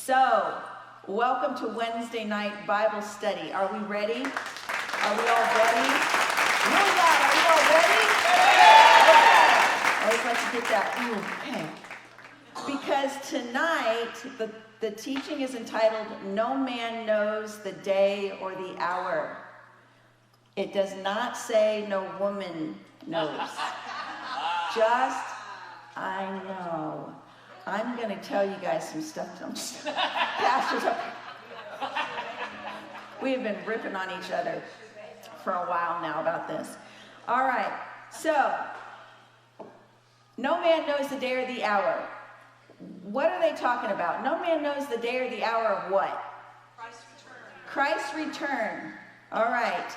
So, welcome to Wednesday night Bible study. Are we ready? Are we all ready? Really loud. Are we all ready? I always like to get that. Okay. Because tonight, the teaching is entitled, No Man Knows the Day or the Hour. It does not say no woman knows. Just, I know. I'm going to tell you guys some stuff. Pastors, we have been ripping on each other for a while now about this. All right, so no man knows the day or the hour. What are they talking about? No man knows the day or the hour of what? Christ's return. Christ's return. All right.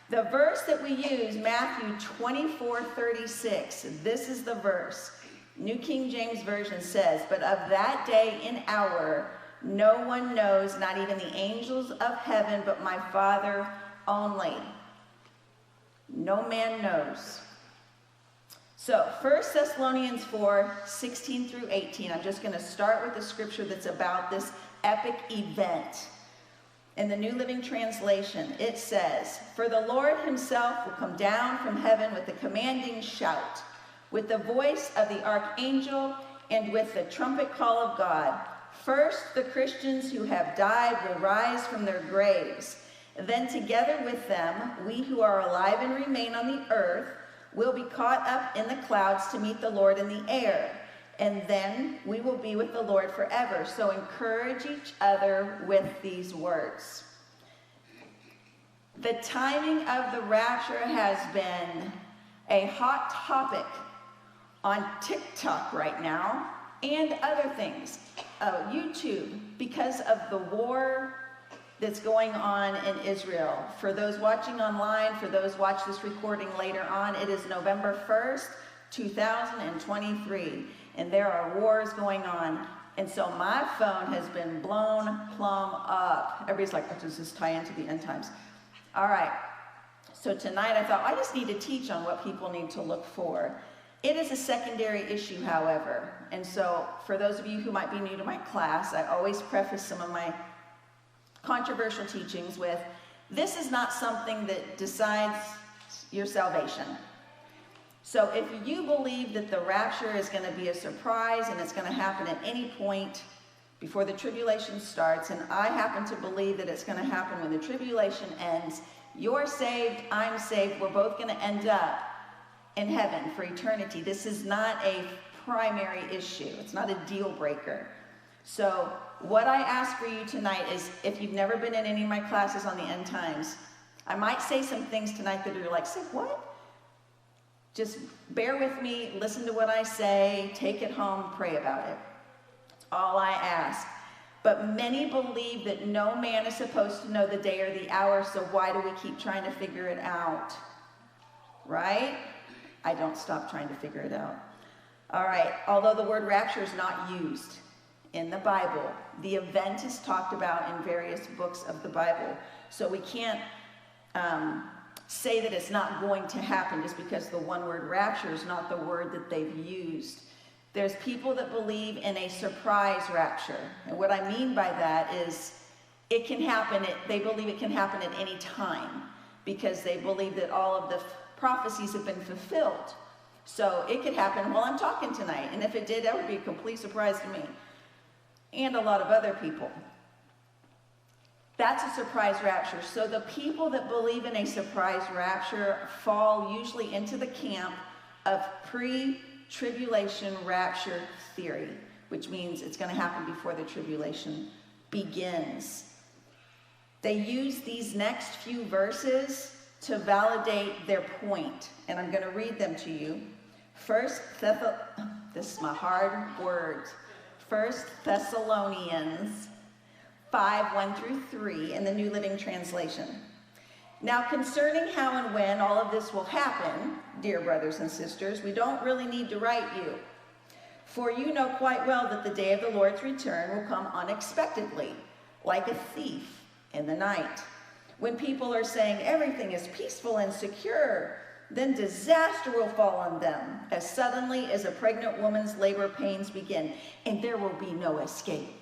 The verse that we use, Matthew 24:36. This is the verse. New King James Version says, but of that day and hour, no one knows, not even the angels of heaven, but my Father only. No man knows. So, 1 Thessalonians 4:16 through 18. I'm just going to start with the scripture that's about this epic event. In the New Living Translation, it says, for the Lord himself will come down from heaven with a commanding shout, with the voice of the archangel, and with the trumpet call of God. First, the Christians who have died will rise from their graves. Then together with them, we who are alive and remain on the earth will be caught up in the clouds to meet the Lord in the air. And then we will be with the Lord forever. So encourage each other with these words. The timing of the rapture has been a hot topic on TikTok right now and other things. YouTube, because of the war that's going on in Israel. For those watching online, for those watch this recording later on, it is November 1st, 2023. And there are wars going on. And so my phone has been blown plumb up. Everybody's like, what does this tie into the end times? All right. So tonight I thought I just need to teach on what people need to look for. It is a secondary issue, however. And so for those of you who might be new to my class, I always preface some of my controversial teachings with, this is not something that decides your salvation. So if you believe that the rapture is going to be a surprise and it's going to happen at any point before the tribulation starts, and I happen to believe that it's going to happen when the tribulation ends, you're saved, I'm saved, we're both going to end up in heaven for eternity. This is not a primary issue. It's not a deal breaker. So what I ask for you tonight is, if you've never been in any of my classes on the end times, I might say some things tonight that are like, say what? Just bear with me, listen to what I say, take it home, pray about it. That's all I ask. But many believe that no man is supposed to know the day or the hour, so why do we keep trying to figure it out? Right? I don't stop trying to figure it out. All right, although the word rapture is not used in the Bible, the event is talked about in various books of the Bible. So we can't say that it's not going to happen just because the one word rapture is not the word that they've used. There's people that believe in a surprise rapture. And what I mean by that is it can happen, they believe it can happen at any time because they believe that all of the prophecies have been fulfilled. So it could happen while I'm talking tonight. And if it did, that would be a complete surprise to me and a lot of other people. That's a surprise rapture. So the people that believe in a surprise rapture fall usually into the camp of pre-tribulation rapture theory, which means it's going to happen before the tribulation begins. They use these next few verses to validate their point, and I'm going to read them to you. This is my hard words. 1 Thessalonians 5:1-3 in the New Living Translation. Now concerning how and when all of this will happen, dear brothers and sisters, we don't really need to write you. For you know quite well that the day of the Lord's return will come unexpectedly, like a thief in the night. When people are saying everything is peaceful and secure, then disaster will fall on them as suddenly as a pregnant woman's labor pains begin, and there will be no escape.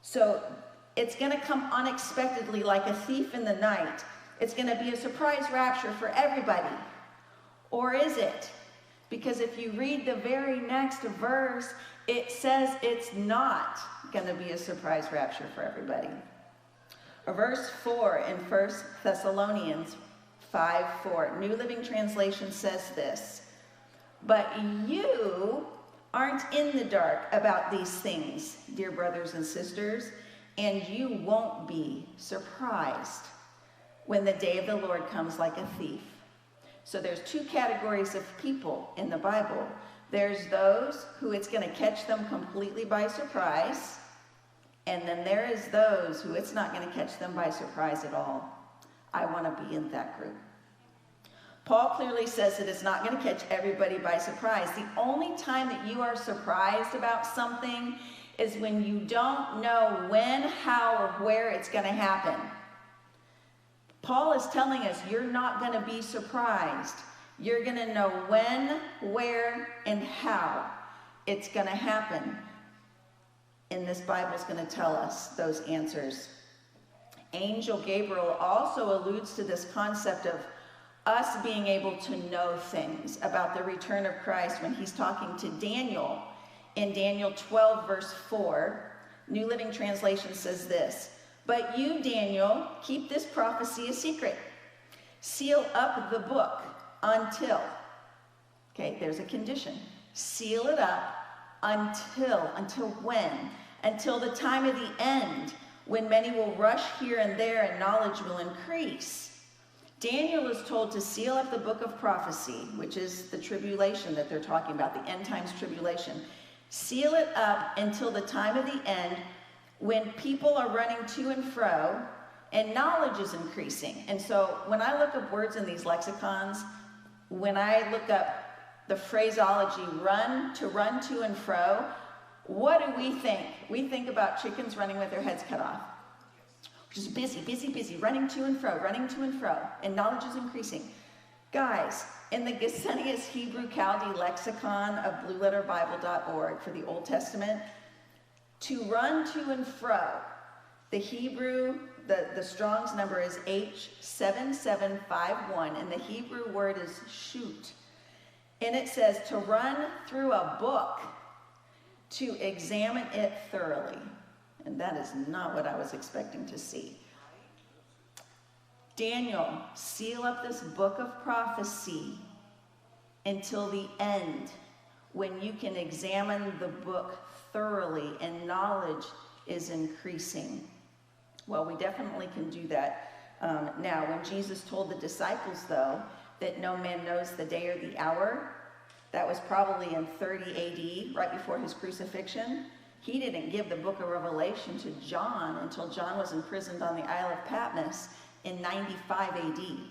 So it's going to come unexpectedly like a thief in the night. It's going to be a surprise rapture for everybody. Or is it? Because if you read the very next verse, it says it's not going to be a surprise rapture for everybody. Verse 4 in 1 Thessalonians 5:4, New Living Translation says this, "But you aren't in the dark about these things, dear brothers and sisters, and you won't be surprised when the day of the Lord comes like a thief." So there's two categories of people in the Bible. There's those who it's going to catch them completely by surprise, and then there is those who it's not going to catch them by surprise at all. I want to be in that group. Paul clearly says that it's not going to catch everybody by surprise. The only time that you are surprised about something is when you don't know when, how, or where it's going to happen. Paul is telling us you're not going to be surprised. You're going to know when, where, and how it's going to happen. And this Bible is going to tell us those answers. Angel Gabriel also alludes to this concept of us being able to know things about the return of Christ when he's talking to Daniel in Daniel 12, verse 4. New Living Translation says this, "But you, Daniel, keep this prophecy a secret. Seal up the book until," okay, there's a condition. Seal it up until when? Until the time of the end, when many will rush here and there and knowledge will increase. Daniel is told to seal up the book of prophecy, which is the tribulation that they're talking about, the end times tribulation. Seal it up until the time of the end when people are running to and fro and knowledge is increasing. And so when I look up words in these lexicons, when I look up the phraseology run to and fro, what do we think? We think about chickens running with their heads cut off. Just busy, running to and fro, and knowledge is increasing. Guys, in the Gesenius Hebrew Chaldee lexicon of blueletterbible.org for the Old Testament, to run to and fro, the Hebrew, the Strong's number is H7751, and the Hebrew word is shoot. And it says to run through a book, to examine it thoroughly. And that is not what I was expecting to see. Daniel, seal up this book of prophecy until the end, when you can examine the book thoroughly and knowledge is increasing. Well, we definitely can do that now. When Jesus told the disciples, though, that no man knows the day or the hour, that was probably in 30 AD, right before his crucifixion. He didn't give the book of Revelation to John until John was imprisoned on the Isle of Patmos in 95 AD.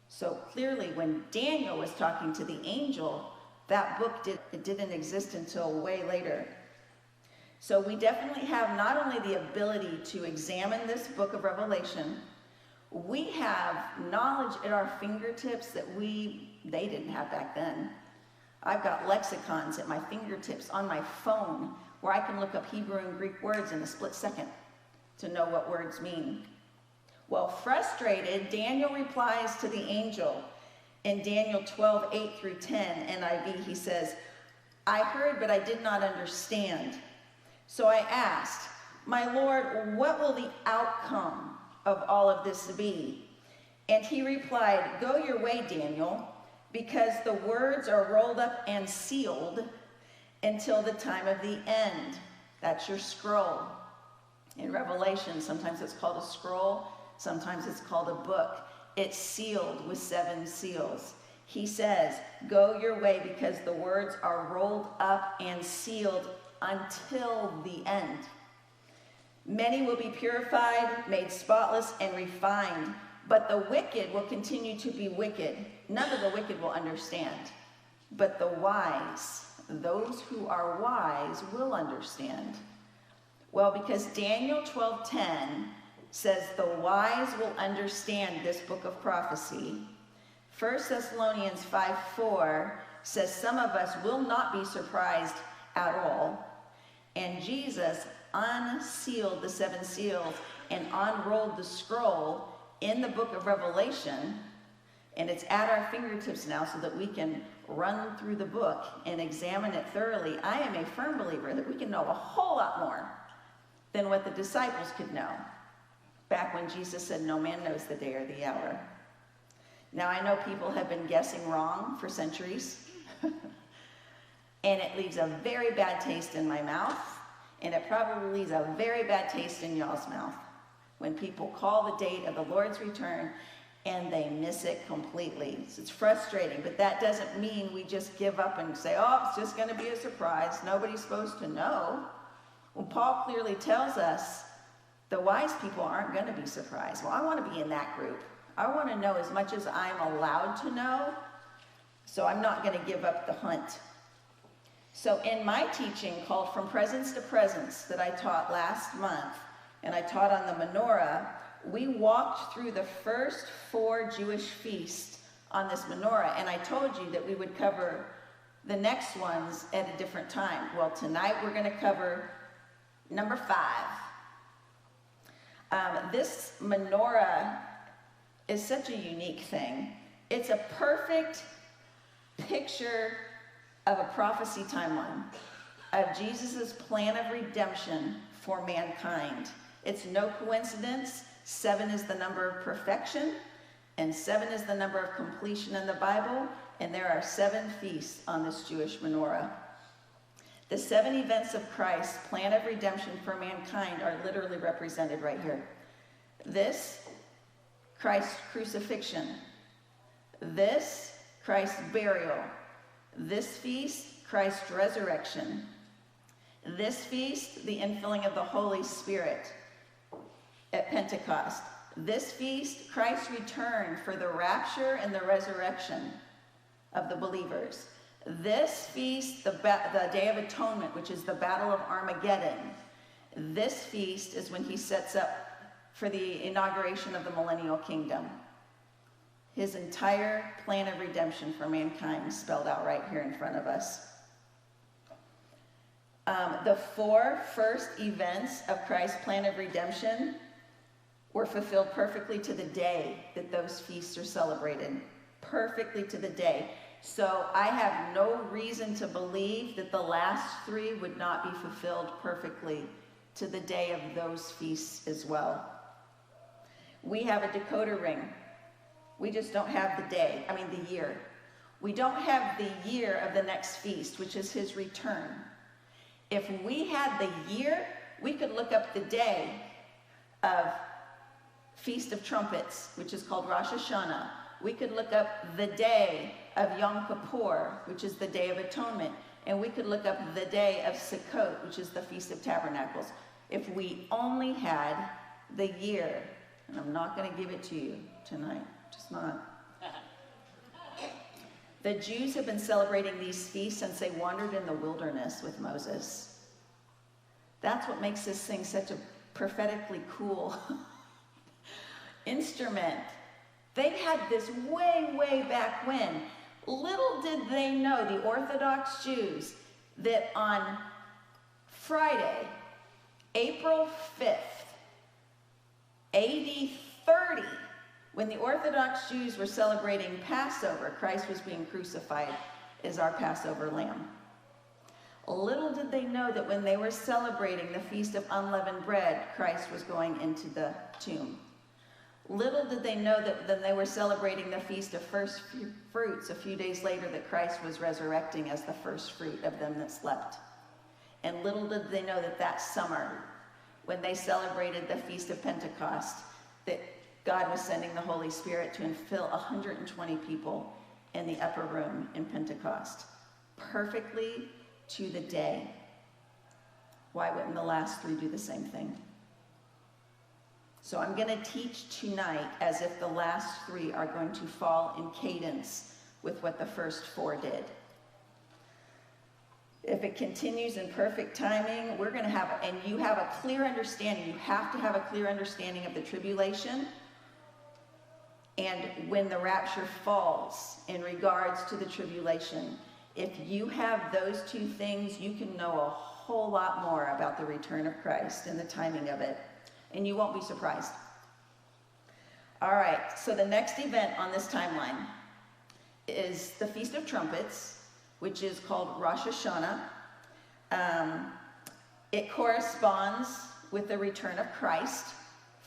So clearly when Daniel was talking to the angel, that book didn't exist until way later. So we definitely have not only the ability to examine this book of Revelation, we have knowledge at our fingertips that they didn't have back then. I've got lexicons at my fingertips on my phone where I can look up Hebrew and Greek words in a split second to know what words mean. Well, frustrated, Daniel replies to the angel in Daniel 12:8-10 NIV. He says, "I heard, but I did not understand. So I asked, 'My Lord, what will the outcome of all of this be?' And he replied, 'Go your way, Daniel, because the words are rolled up and sealed until the time of the end.'" That's your scroll. In Revelation, sometimes it's called a scroll, sometimes it's called a book. It's sealed with 7 seals. He says, "Go your way because the words are rolled up and sealed until the end. Many will be purified, made spotless, and refined, but the wicked will continue to be wicked. None of the wicked will understand, but the wise, those who are wise, will understand." Well, because Daniel 12:10 says the wise will understand this book of prophecy, 1 Thessalonians 5:4 says some of us will not be surprised at all, And Jesus unsealed the 7 seals and unrolled the scroll in the book of Revelation. And it's at our fingertips now so that we can run through the book and examine it thoroughly. I am a firm believer that we can know a whole lot more than what the disciples could know back when Jesus said, no man knows the day or the hour. Now, I know people have been guessing wrong for centuries, and it leaves a very bad taste in my mouth, and it probably leaves a very bad taste in y'all's mouth when people call the date of the Lord's return and they miss it completely. It's frustrating, but that doesn't mean we just give up and say, oh, it's just going to be a surprise. Nobody's supposed to know. Well, Paul clearly tells us the wise people aren't going to be surprised. Well, I want to be in that group. I want to know as much as I'm allowed to know, so I'm not going to give up the hunt. So in my teaching called From Presence to Presence that I taught last month, and I taught on the menorah, we walked through the first 4 Jewish feasts on this menorah, and I told you that we would cover the next ones at a different time. Well, tonight we're going to cover number 5. This menorah is such a unique thing. It's a perfect picture of a prophecy timeline of Jesus' plan of redemption for mankind. It's no coincidence. 7 is the number of perfection, and 7 is the number of completion in the Bible, and there are 7 feasts on this Jewish menorah. The 7 events of Christ's plan of redemption for mankind are literally represented right here. This, Christ's crucifixion. This, Christ's burial. This feast, Christ's resurrection. This feast, the infilling of the Holy Spirit at Pentecost. This feast, Christ's return for the rapture and the resurrection of the believers. This feast, the Day of Atonement, which is the Battle of Armageddon. This feast is when he sets up for the inauguration of the millennial kingdom. His entire plan of redemption for mankind is spelled out right here in front of us. The 4 first events of Christ's plan of redemption were fulfilled perfectly to the day that those feasts are celebrated. Perfectly to the day. So I have no reason to believe that the last 3 would not be fulfilled perfectly to the day of those feasts as well. We have a decoder ring. We just don't have the year. We don't have the year of the next feast, which is his return. If we had the year, we could look up the day of Feast of Trumpets, which is called Rosh Hashanah. We could look up the day of Yom Kippur, which is the Day of Atonement. And we could look up the day of Sukkot, which is the Feast of Tabernacles. If we only had the year, and I'm not going to give it to you tonight, just not. The Jews have been celebrating these feasts since they wandered in the wilderness with Moses. That's what makes this thing such a prophetically cool instrument. They had this way, way back when. Little did they know, the Orthodox Jews, that on Friday, April 5th, AD 30, when the Orthodox Jews were celebrating Passover, Christ was being crucified as our Passover lamb. Little did they know that when they were celebrating the Feast of Unleavened Bread, Christ was going into the tomb. Little did they know that when they were celebrating the Feast of First Fruits a few days later, that Christ was resurrecting as the first fruit of them that slept. And little did they know that that summer, when they celebrated the Feast of Pentecost, that God was sending the Holy Spirit to infill 120 people in the upper room in Pentecost, perfectly to the day. Why wouldn't the last 3 do the same thing? So I'm going to teach tonight as if the last 3 are going to fall in cadence with what the first 4 did. If it continues in perfect timing, we're going to have, and you have a clear understanding, you have to have a clear understanding of the tribulation and when the rapture falls in regards to the tribulation. If you have those 2 things, you can know a whole lot more about the return of Christ and the timing of it, and you won't be surprised. All right, so the next event on this timeline is the Feast of Trumpets, which is called Rosh Hashanah. It corresponds with the return of Christ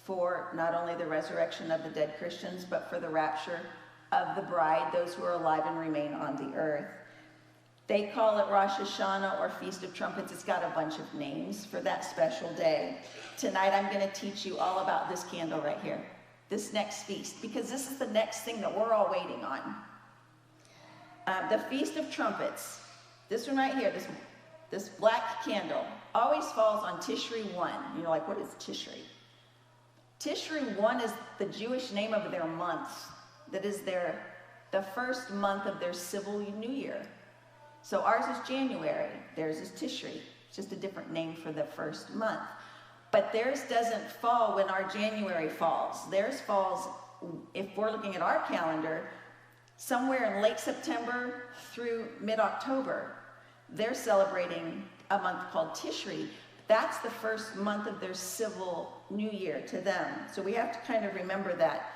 for not only the resurrection of the dead Christians, but for the rapture of the bride, those who are alive and remain on the earth. They call it Rosh Hashanah or Feast of Trumpets. It's got a bunch of names for that special day. Tonight I'm going to teach you all about this candle right here, this next feast, because this is the next thing that we're all waiting on. The Feast of Trumpets, this one right here, this black candle, always falls on Tishri 1. You're like, what is Tishri? Tishri 1 is the Jewish name of their month. That is the first month of their civil new year. So ours is January, theirs is Tishri. It's just a different name for the first month. But theirs doesn't fall when our January falls. Theirs falls, if we're looking at our calendar, somewhere in late September through mid-October. They're celebrating a month called Tishri. That's the first month of their civil new year to them. So we have to kind of remember that.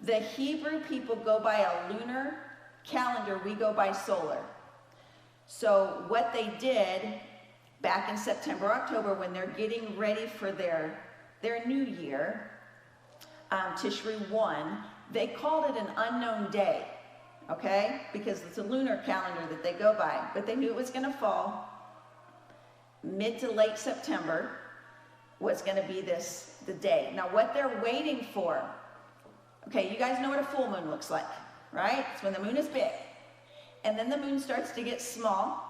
The Hebrew people go by a lunar calendar, we go by solar. So what they did back in September, October, when they're getting ready for their new year, Tishri 1, they called it an unknown day, okay? Because it's a lunar calendar that they go by. But they knew it was going to fall mid to late September was going to be the day. Now what they're waiting for, okay, you guys know what a full moon looks like, right? It's when the moon is big. And then the moon starts to get small,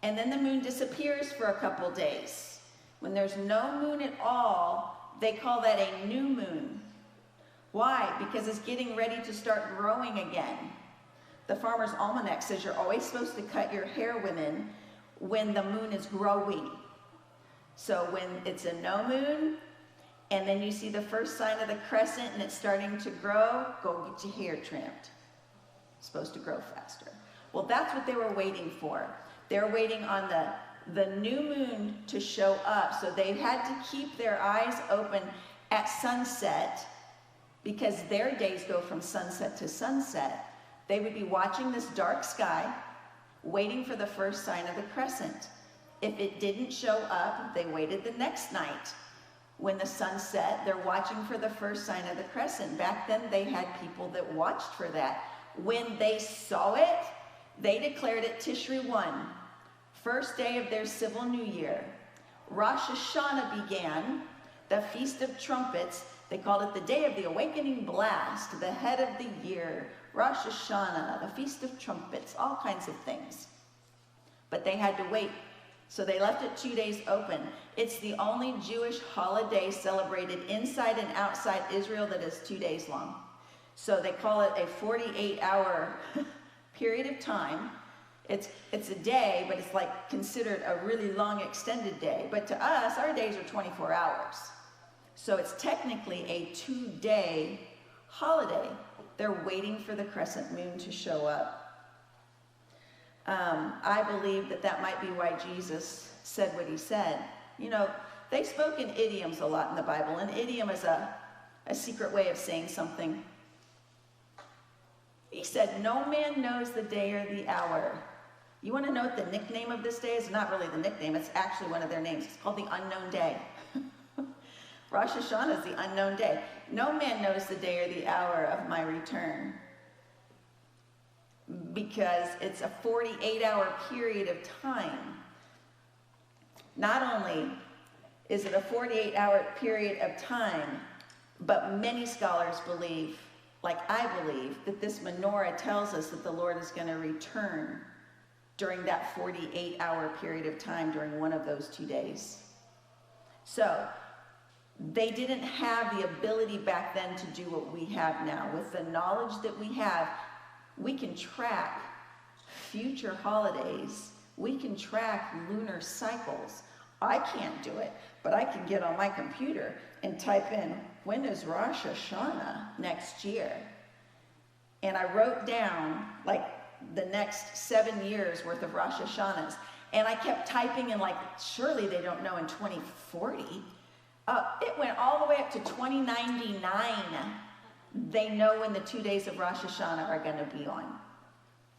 and then the moon disappears for a couple days. When there's no moon at all, they call that a new moon. Why? Because it's getting ready to start growing again. The Farmer's Almanac says you're always supposed to cut your hair, women, when the moon is growing. So when it's a no moon, and then you see the first sign of the crescent and it's starting to grow, go get your hair trimmed. It's supposed to grow faster. Well, that's what they were waiting for. They're waiting on the new moon to show up. So they had to keep their eyes open at sunset because their days go from sunset to sunset. They would be watching this dark sky, waiting for the first sign of the crescent. If it didn't show up, they waited the next night. When the sun set, they're watching for the first sign of the crescent. Back then, they had people that watched for that. When they saw it, they declared it Tishri 1, first day of their civil new year. Rosh Hashanah began, the Feast of Trumpets. They called it the day of the awakening blast, the head of the year. Rosh Hashanah, the Feast of Trumpets, all kinds of things. But they had to wait. So they left it 2 days open. It's the only Jewish holiday celebrated inside and outside Israel that is 2 days long. So they call it a 48-hour period of time. It's a day, but it's like considered a really long extended day. But to us, our days are 24 hours. So it's technically a 2-day holiday. They're waiting for the crescent moon to show up. I believe that might be why Jesus said what he said. You know, they spoke in idioms a lot in the Bible. An idiom is a secret way of saying something. He said, no man knows the day or the hour. You want to know what the nickname of this day is? Not really the nickname. It's actually one of their names. It's called the unknown day. Rosh Hashanah is the unknown day. No man knows the day or the hour of my return, because it's a 48-hour period of time. Not only is it a 48-hour period of time, but many scholars believe, like I believe, that this menorah tells us that the Lord is going to return during that 48-hour period of time during one of those 2 days. So they didn't have the ability back then to do what we have now. With the knowledge that we have, we can track future holidays. We can track lunar cycles. I can't do it, but I can get on my computer and type in, when is Rosh Hashanah next year? And I wrote down like the next 7 years worth of Rosh Hashanahs. And I kept typing and like, surely they don't know in 2040. It went all the way up to 2099. They know when the 2 days of Rosh Hashanah are going to be on.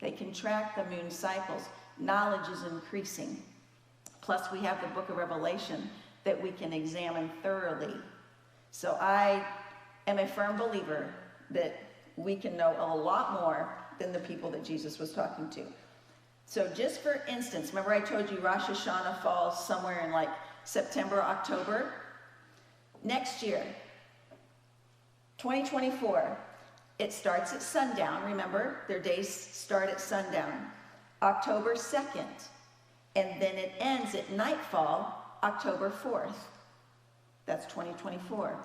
They can track the moon cycles. Knowledge is increasing. Plus, we have the book of Revelation that we can examine thoroughly. So I am a firm believer that we can know a lot more than the people that Jesus was talking to. So just for instance, remember I told you Rosh Hashanah falls somewhere in like September, October? Next year, 2024, it starts at sundown. Remember, their days start at sundown, October 2nd. And then it ends at nightfall, October 4th. That's 2024.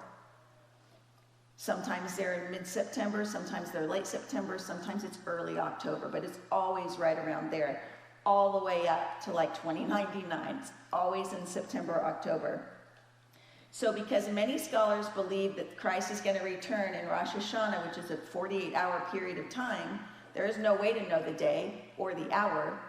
Sometimes they're in mid-September, sometimes they're late September, sometimes it's early October, but it's always right around there, all the way up to like 2099. It's always in September, October. So because many scholars believe that Christ is going to return in Rosh Hashanah, which is a 48-hour period of time, there is no way to know the day or the hour.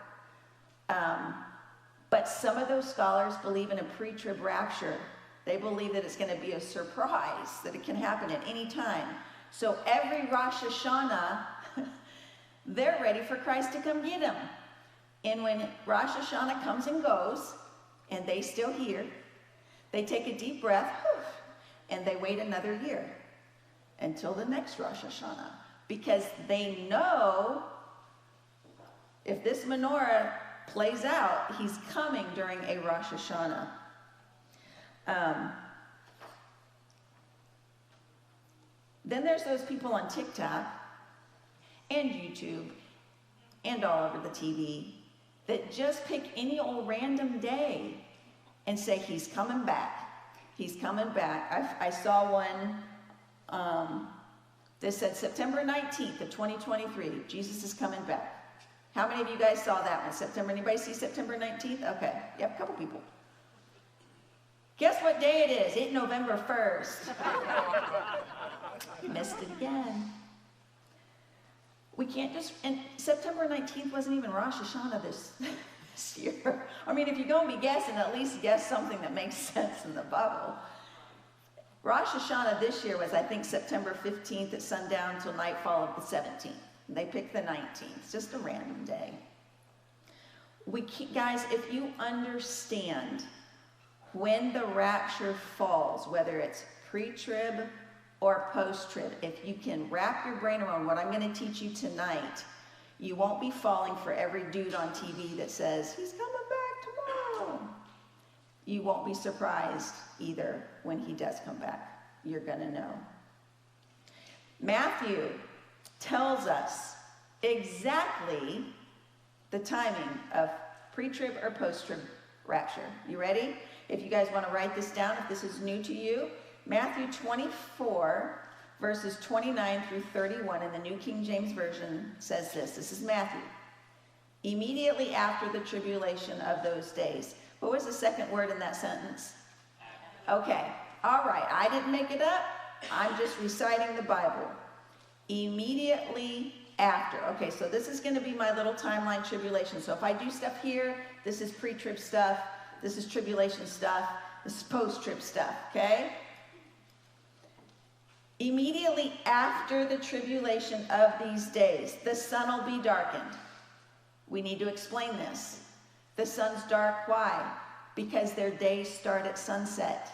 But some of those scholars believe in a pre-trib rapture. They believe that it's going to be a surprise, that it can happen at any time. So every Rosh Hashanah, they're ready for Christ to come get them. And when Rosh Hashanah comes and goes, and they still here, they take a deep breath, and they wait another year until the next Rosh Hashanah. Because they know if this menorah plays out, he's coming during a Rosh Hashanah. Then there's those people on TikTok and YouTube and all over the TV that just pick any old random day and say, he's coming back. He's coming back. I saw one that said September 19th of 2023, Jesus is coming back. How many of you guys saw that one? September, anybody see September 19th? Okay, yep, a couple people. Guess what day it is? It's November 1st. You missed it again. We can't just, and September 19th wasn't even Rosh Hashanah this year. I mean, if you're going to be guessing, at least guess something that makes sense in the Bible. Rosh Hashanah this year was, I think, September 15th at sundown until nightfall of the 17th. They picked the 19th. It's just a random day. Guys, if you understand when the rapture falls, whether it's pre-trib or post-trib, if you can wrap your brain around what I'm going to teach you tonight, you won't be falling for every dude on TV that says, he's coming back tomorrow. You won't be surprised either when he does come back. You're going to know. Matthew tells us exactly the timing of pre-trib or post-trib rapture. You ready? If you guys want to write this down, if this is new to you, Matthew 24, verses 29 through 31 in the New King James Version says this. This is Matthew. Immediately after the tribulation of those days. What was the second word in that sentence? Okay. All right. I didn't make it up. I'm just reciting the Bible. Immediately after. Okay, so this is going to be my little timeline tribulation. So if I do stuff here, this is pre-trib stuff. This is tribulation stuff. This is post-trib stuff, okay? Immediately after the tribulation of these days, the sun will be darkened. We need to explain this. The sun's dark, why? Because their days start at sunset.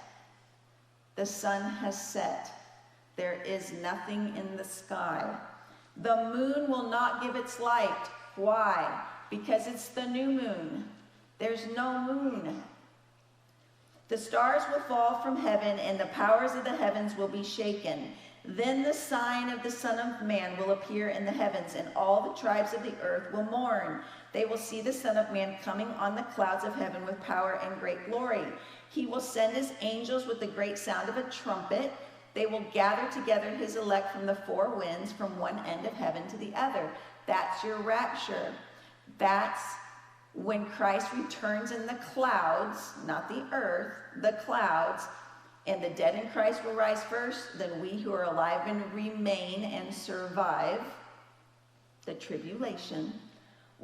The sun has set. There is nothing in the sky. The moon will not give its light. Why? Because it's the new moon. There's no moon. The stars will fall from heaven, and the powers of the heavens will be shaken. Then the sign of the Son of Man will appear in the heavens, and all the tribes of the earth will mourn. They will see the Son of Man coming on the clouds of heaven with power and great glory. He will send his angels with the great sound of a trumpet. They will gather together his elect from the four winds, from one end of heaven to the other. That's your rapture. That's when Christ returns in the clouds, not the earth, the clouds, and the dead in Christ will rise first, then we who are alive and remain and survive the tribulation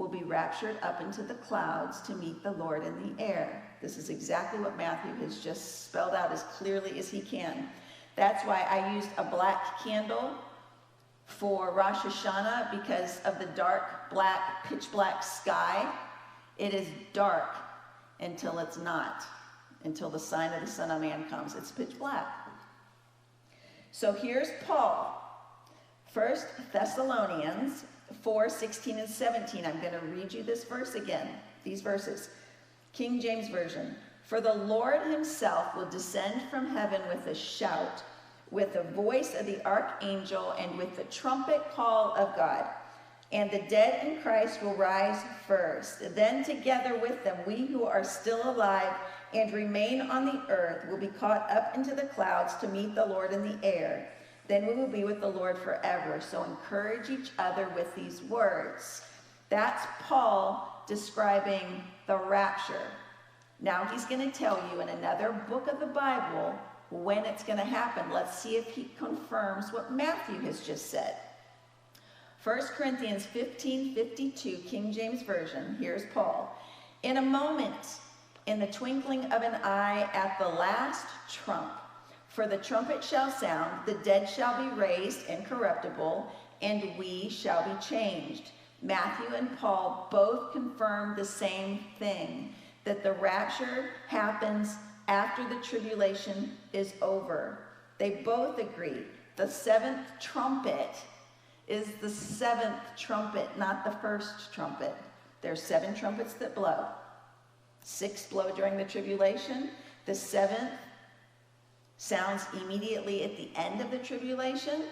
will be raptured up into the clouds to meet the Lord in the air. This is exactly what Matthew has just spelled out as clearly as he can. That's why I used a black candle for Rosh Hashanah, because of the dark, black, pitch black sky. It is dark until it's not, until the sign of the Son of Man comes. It's pitch black. So here's Paul. 1 Thessalonians 4:16 and 17. I'm going to read you this verse again, these verses. King James Version. For the Lord himself will descend from heaven with a shout, with the voice of the archangel, and with the trumpet call of God. And the dead in Christ will rise first. Then together with them, we who are still alive and remain on the earth will be caught up into the clouds to meet the Lord in the air. Then we will be with the Lord forever. So encourage each other with these words. That's Paul describing the rapture. Now he's going to tell you in another book of the Bible when it's going to happen. Let's see if he confirms what Matthew has just said. 1 Corinthians 15:52, King James Version. Here's Paul. In a moment, in the twinkling of an eye, at the last trump, for the trumpet shall sound, the dead shall be raised incorruptible, and we shall be changed. Matthew and Paul both confirm the same thing, that the rapture happens after the tribulation is over. They both agree. The seventh trumpet is the seventh trumpet, not the first trumpet. There's 7 trumpets that blow. 6 blow during the tribulation. The 7th sounds immediately at the end of the tribulation,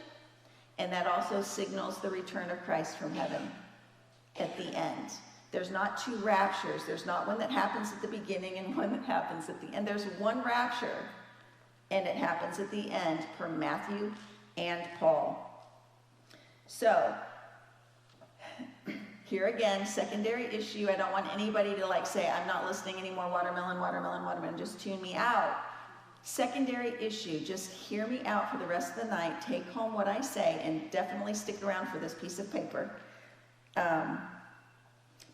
and that also signals the return of Christ from heaven at the end. There's not 2 raptures. There's not one that happens at the beginning and one that happens at the end. There's one rapture, and it happens at the end per Matthew and Paul. So, here again, secondary issue. I don't want anybody to say, I'm not listening anymore, watermelon, watermelon, watermelon, just tune me out. Secondary issue, just hear me out for the rest of the night, take home what I say, and definitely stick around for this piece of paper.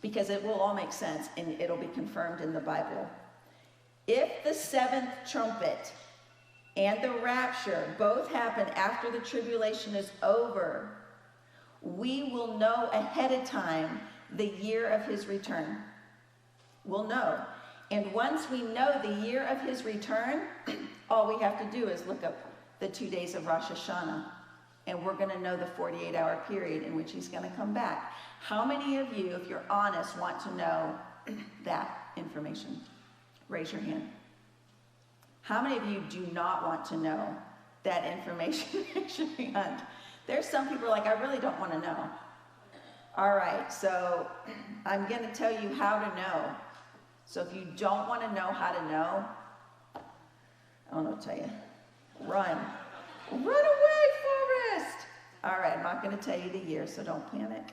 Because it will all make sense, and it'll be confirmed in the Bible. If the 7th trumpet and the rapture both happen after the tribulation is over, we will know ahead of time the year of his return. We'll know. And once we know the year of his return, all we have to do is look up the 2 days of Rosh Hashanah, and we're going to know the 48-hour period in which he's going to come back. How many of you, if you're honest, want to know that information? Raise your hand. How many of you do not want to know that information? Raise your hand. There's some people like, I really don't want to know. All right, so I'm going to tell you how to know. So if you don't want to know how to know, I don't know what to tell you. Run. Run away, Forrest. All right, I'm not going to tell you the year, so don't panic.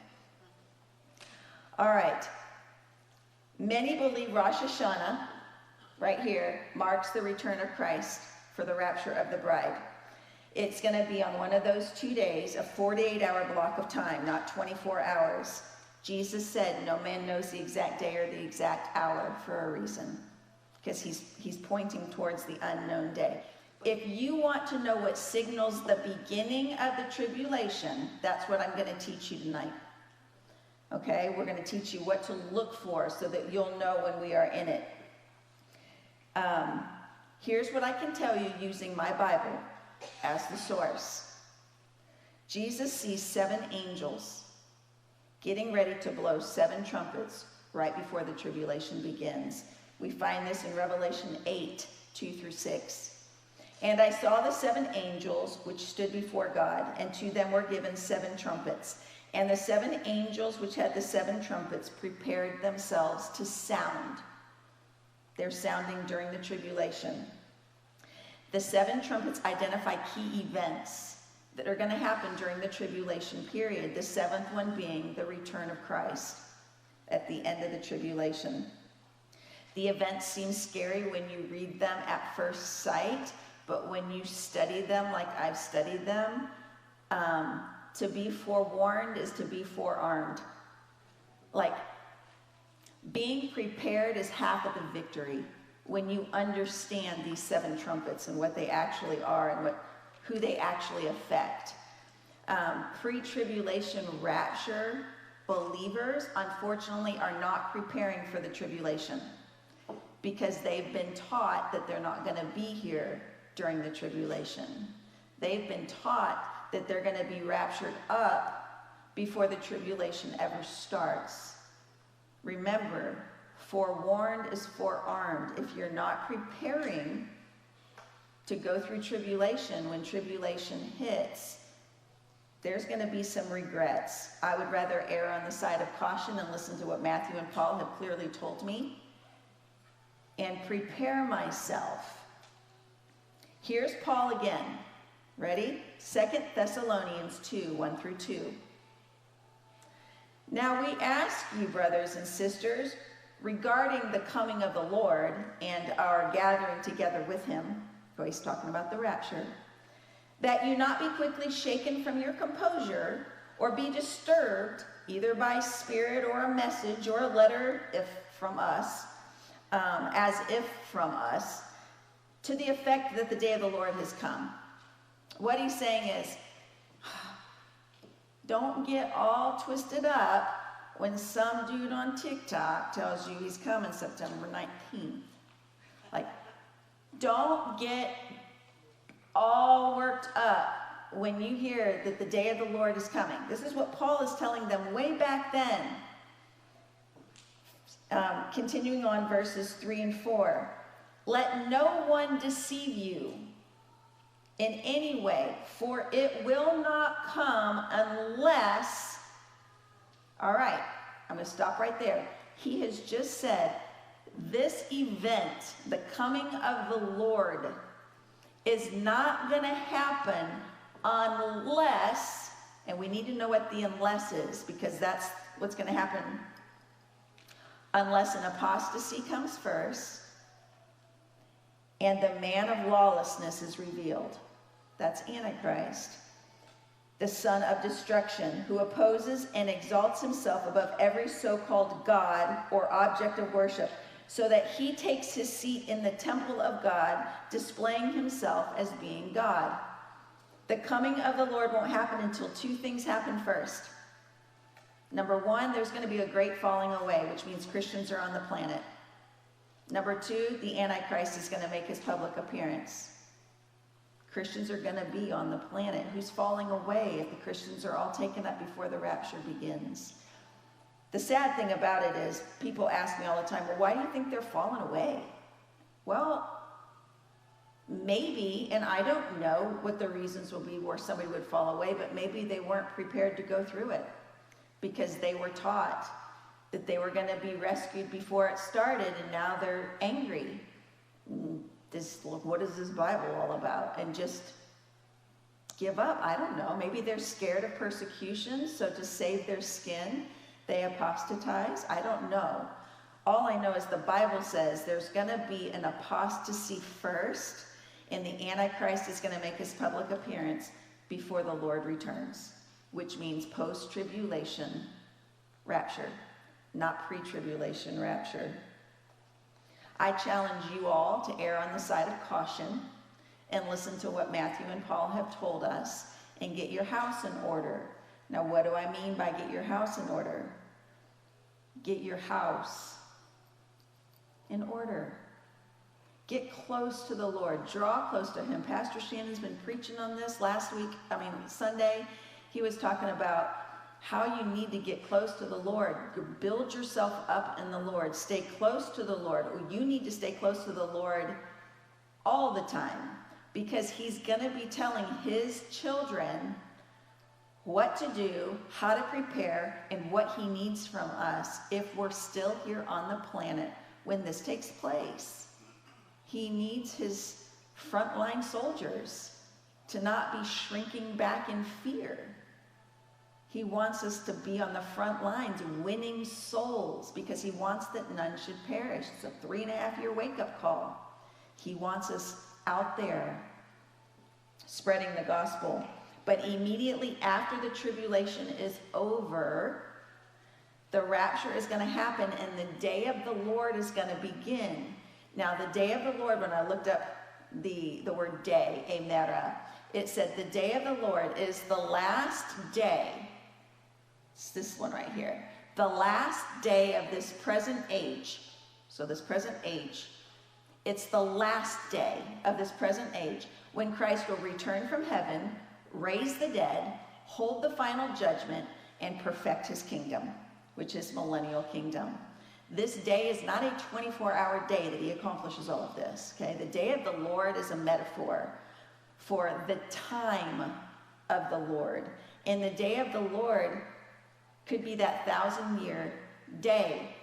All right. Many believe Rosh Hashanah, right here, marks the return of Christ for the rapture of the bride. It's going to be on one of those 2 days, a 48-hour block of time, not 24 hours. Jesus said no man knows the exact day or the exact hour for a reason, because he's pointing towards the unknown day. If you want to know what signals the beginning of the tribulation, that's what I'm going to teach you tonight. Okay, we're going to teach you what to look for so that you'll know when we are in it. Here's what I can tell you using my Bible as the source. Jesus sees 7 angels getting ready to blow 7 trumpets right before the tribulation begins. We find this in Revelation 8, 2-6. And I saw the 7 angels which stood before God, and to them were given 7 trumpets. And the 7 angels which had the 7 trumpets prepared themselves to sound. They're sounding during the tribulation. The 7 trumpets identify key events that are going to happen during the tribulation period, the 7th one being the return of Christ at the end of the tribulation. The events seem scary when you read them at first sight, but when you study them like I've studied them, to be forewarned is to be forearmed. Like, Being prepared is half of the victory when you understand these 7 trumpets and what they actually are and who they actually affect. Pre-tribulation rapture believers, unfortunately, are not preparing for the tribulation because they've been taught that they're not going to be here during the tribulation. They've been taught that they're going to be raptured up before the tribulation ever starts. Remember, forewarned is forearmed. If you're not preparing to go through tribulation, when tribulation hits, there's going to be some regrets. I would rather err on the side of caution and listen to what Matthew and Paul have clearly told me and prepare myself. Here's Paul again. Ready? 2 Thessalonians 2, 1 through 2. Now we ask you, brothers and sisters, regarding the coming of the Lord and our gathering together with him, so he's talking about the rapture, that you not be quickly shaken from your composure or be disturbed either by spirit or a message or a letter if from us, as if from us, to the effect that the day of the Lord has come. What he's saying is, don't get all twisted up when some dude on TikTok tells you he's coming September 19th. Like, don't get all worked up when you hear that the day of the Lord is coming. This is what Paul is telling them way back then. Continuing on verses 3 and 4. Let no one deceive you in any way, for it will not come unless... All right, I'm going to stop right there. He has just said this event, the coming of the Lord, is not going to happen unless, and we need to know what the unless is, because that's what's going to happen, unless an apostasy comes first and the man of lawlessness is revealed. That's Antichrist, the son of destruction, who opposes and exalts himself above every so-called God or object of worship, so that he takes his seat in the temple of God, displaying himself as being God. The coming of the Lord won't happen until 2 things happen first. Number 1, there's going to be a great falling away, which means Christians are on the planet. Number 2, the Antichrist is going to make his public appearance. Christians are going to be on the planet. Who's falling away if the Christians are all taken up before the rapture begins? The sad thing about it is, people ask me all the time, well, why do you think they're falling away? Well, maybe, and I don't know what the reasons will be where somebody would fall away, but maybe they weren't prepared to go through it because they were taught that they were going to be rescued before it started, and now they're angry. What is this Bible all about? And just give up. I don't know. Maybe they're scared of persecution, so to save their skin, they apostatize. I don't know. All I know is the Bible says there's going to be an apostasy first, and the Antichrist is going to make his public appearance before the Lord returns, which means post-tribulation rapture, not pre-tribulation rapture. I challenge you all to err on the side of caution and listen to what Matthew and Paul have told us and get your house in order. Now, what do I mean by get your house in order? Get your house in order. Get close to the Lord. Draw close to him. Pastor Shannon's been preaching on this Sunday. He was talking about how you need to get close to the Lord. Build yourself up in the Lord. Stay close to the Lord. You need to stay close to the Lord all the time, because he's going to be telling his children what to do, how to prepare, and what he needs from us if we're still here on the planet when this takes place. He needs his frontline soldiers to not be shrinking back in fear. He wants us to be on the front lines, winning souls, because he wants that none should perish. It's a 3.5-year wake-up call. He wants us out there spreading the gospel. But immediately after the tribulation is over, The rapture is going to happen, and the day of the Lord is going to begin. Now, the day of the Lord, when I looked up the word day, emera, it said the day of the Lord is the last day. It's this one right here. The last day of this present age. So this present age, it's the last day of this present age when Christ will return from heaven, raise the dead, hold the final judgment, and perfect his kingdom, which is millennial kingdom. This day is not a 24-hour day that he accomplishes all of this, okay? The day of the Lord is a metaphor for the time of the Lord. And the day of the Lord could be that 1,000-year day.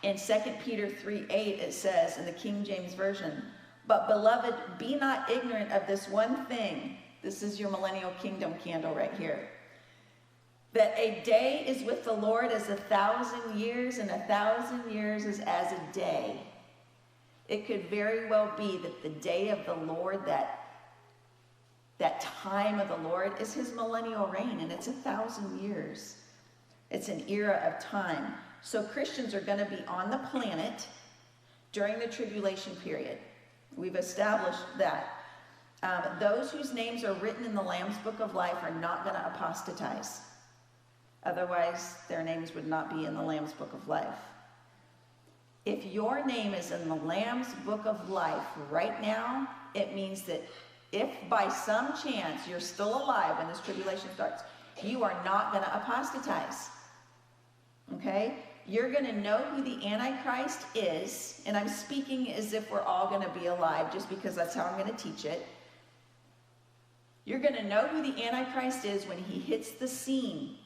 In 2 Peter 3:8, it says in the King James Version, "But beloved, be not ignorant of this one thing." This is your millennial kingdom candle right here. "That a day is with the Lord as 1,000 years, and 1,000 years is as a day." It could very well be that the day of the Lord, that time of the Lord, is his millennial reign, and it's 1,000 years. It's an era of time. So Christians are going to be on the planet during the tribulation period. We've established that. Those whose names are written in the Lamb's Book of Life are not going to apostatize. Otherwise, their names would not be in the Lamb's Book of Life. If your name is in the Lamb's Book of Life right now, it means that if by some chance you're still alive when this tribulation starts, you are not going to apostatize. Okay? You're going to know who the Antichrist is, and I'm speaking as if we're all going to be alive just because that's how I'm going to teach it. You're going to know who the Antichrist is when he hits the scene,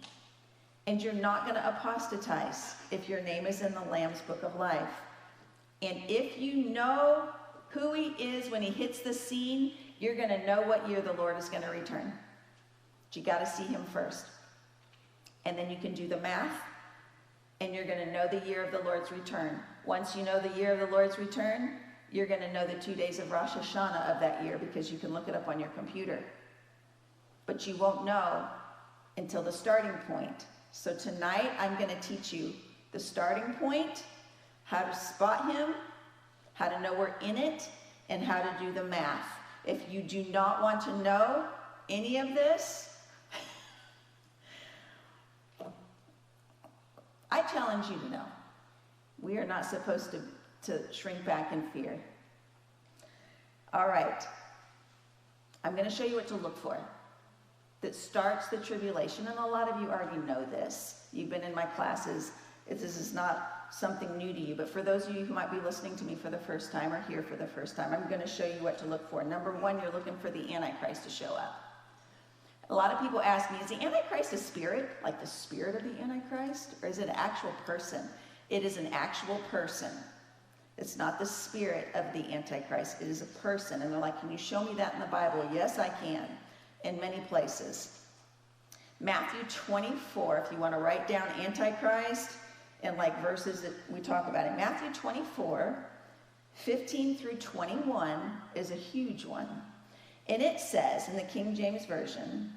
and you're not going to apostatize if your name is in the Lamb's Book of Life. And if you know who he is when he hits the scene, you're going to know what year the Lord is going to return. But you got to see him first. And then you can do the math, and you're going to know the year of the Lord's return. Once you know the year of the Lord's return, you're going to know the 2 days of Rosh Hashanah of that year because you can look it up on your computer. But you won't know until the starting point. So tonight, I'm going to teach you the starting point, how to spot him, how to know we're in it, and how to do the math. If you do not want to know any of this, I challenge you to know. We are not supposed to shrink back in fear. All right. I'm going to show you what to look for that starts the tribulation, and a lot of you already know this. You've been in my classes. This is not something new to you, but for those of you who might be listening to me for the first time or here for the first time, I'm going to show you what to look for. Number one, you're looking for the Antichrist to show up. A lot of people ask me, is the Antichrist a spirit, like the spirit of the Antichrist, or is it an actual person? It is an actual person. It's not the spirit of the Antichrist. It is a person. And they're like, can you show me that in the Bible? Yes, I can, in many places. Matthew 24, if you want to write down Antichrist and like verses that we talk about it. Matthew 24, 15 through 21 is a huge one. And it says in the King James Version,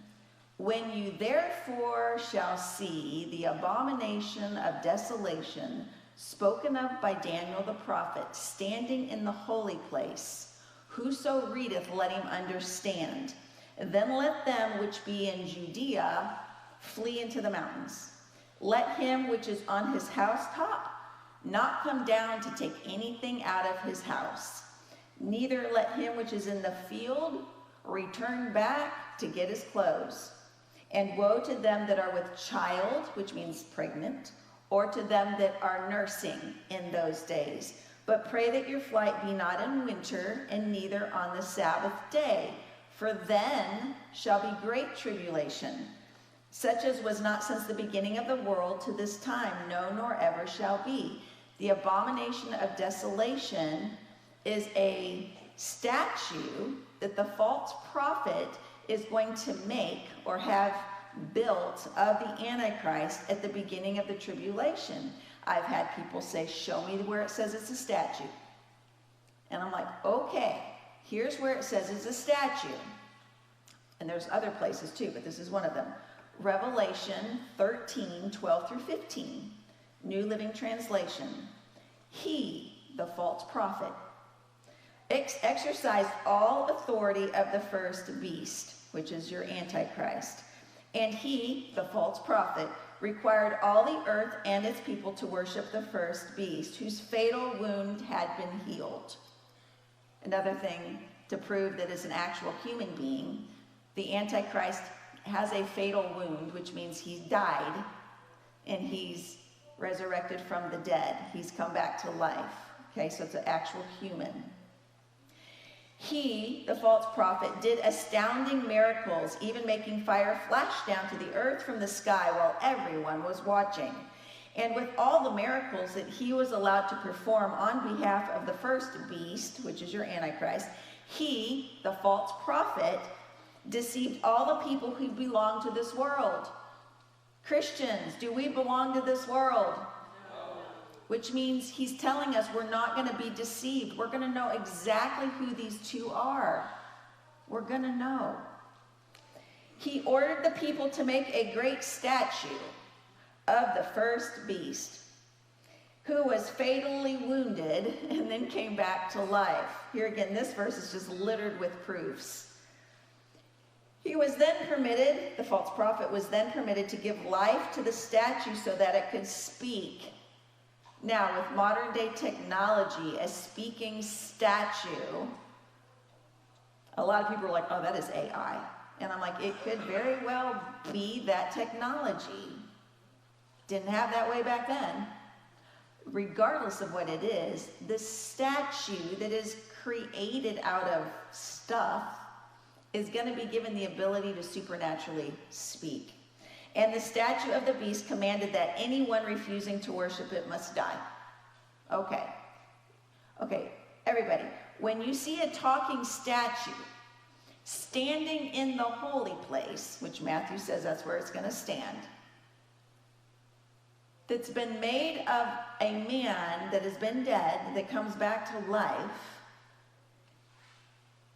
"When you therefore shall see the abomination of desolation spoken of by Daniel the prophet standing in the holy place, whoso readeth, let him understand. Then let them which be in Judea flee into the mountains. Let him which is on his housetop not come down to take anything out of his house. Neither let him which is in the field return back to get his clothes. And woe to them that are with child," which means pregnant, "or to them that are nursing in those days. But pray that your flight be not in winter, and neither on the Sabbath day. For then shall be great tribulation, such as was not since the beginning of the world to this time, no, nor ever shall be." The abomination of desolation is a statue that the false prophet is going to make or have built of the Antichrist at the beginning of the tribulation. I've had people say, show me where it says it's a statue. And I'm like, okay, here's where it says it's a statue. And there's other places too, but this is one of them. Revelation 13:12-15, New Living Translation. He, the false prophet, exercised all authority of the first beast, which is your Antichrist. And he, the false prophet, required all the earth and its people to worship the first beast, whose fatal wound had been healed. Another thing to prove that it's an actual human being, the Antichrist has a fatal wound, which means he's died and he's resurrected from the dead. He's come back to life. Okay, so it's an actual human. He, the false prophet, did astounding miracles, even making fire flash down to the earth from the sky while everyone was watching. And with all the miracles that he was allowed to perform on behalf of the first beast, which is your Antichrist, he, the false prophet, deceived all the people who belong to this world. Christians, do we belong to this world? Which means he's telling us we're not going to be deceived. We're going to know exactly who these two are. We're going to know. He ordered the people to make a great statue of the first beast, who was fatally wounded and then came back to life. Here again, this verse is just littered with proofs. He was then permitted, the false prophet was then permitted to give life to the statue so that it could speak. Now, with modern day technology, a speaking statue, a lot of people are like, oh, that is AI. And I'm like, it could very well be that technology. Didn't have that way back then. Regardless of what it is, the statue that is created out of stuff is going to be given the ability to supernaturally speak. And the statue of the beast commanded that anyone refusing to worship it must die. Okay, everybody, when you see a talking statue standing in the holy place, which Matthew says that's where it's going to stand, that's been made of a man that has been dead, that comes back to life,